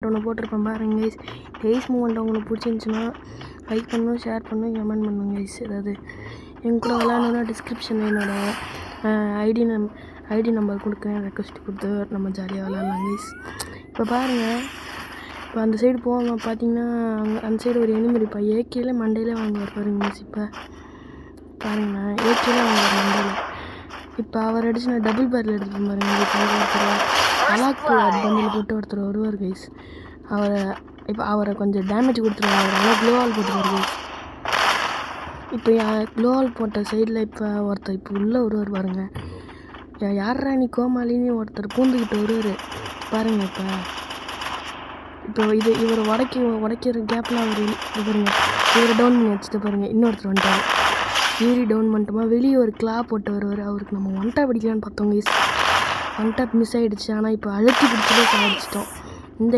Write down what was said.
ஒன்று போட்டிருப்பேன் பாருங்க கைஸ். கைஸ் மூமெண்ட் உங்களுக்கு பிடிச்சிருந்துச்சுன்னா லைக் பண்ணணும், ஷேர் பண்ணணும், கமெண்ட் பண்ணுங்க கைஸ். ஏதாவது எங்க கூட விளாட்ணுன்னா டிஸ்கிரிப்ஷனில் என்னோடய ஐடி நம்பர் கொடுக்குறேன். ரெக்வஸ்ட் கொடுத்து நம்ம ஜாலியாக விளாட்லாம் கைஸ். இப்போ பாருங்கள், இப்போ அந்த சைடு போவாங்க பார்த்தீங்கன்னா அந்த சைடு ஒரு எனிமி இப்போ ஏகேல மண்டையிலே வாங்குவார் பாருங்க கைஸ். இப்போ பாருங்கண்ணா ஏகேல வாங்குவார் மண்டையில். இப்போ அவர் அடிச்சு நான் டபுள் பேரில் எடுத்துகிட்டு பாருங்க. ஒருத்தர் அலாக்கு பண்டில் போட்டு ஒருத்தர் வருவார் கைஸ். அவரை கொஞ்சம் டேமேஜ் கொடுத்துருவாங்க. அவர் நல்லா க்ளோவால் போட்டுருவார் கைஸ். இப்போ க்ளோவால் போட்ட சைடில் இப்போ ஒருத்தர் இப்போ உள்ளே வருவார் பாருங்க. யாரா நீ கோமாளின்னு ஒருத்தர் பூந்துக்கிட்டு வருவார் பாருங்க. இப்போ இவர் உடைக்கிற கேப்பில் அவர் பாருங்க, இவரை டவுன் பண்ணி வச்சுட்டு பாருங்க. இன்னொருத்தர் வந்துட்டார், ஏறி டவுன் பண்ணிட்டோமா வெளியே ஒரு கிளா போட்டு வருவார். அவருக்கு நம்ம ஒன் டாப் அடிக்கலான்னு பார்த்தோம் கைஸ். ஒன் டாப் மிஸ் ஆகிடுச்சு. ஆனால் இப்போ அழுத்தி பிடிச்சதே சாதிச்சிட்டோம். இந்த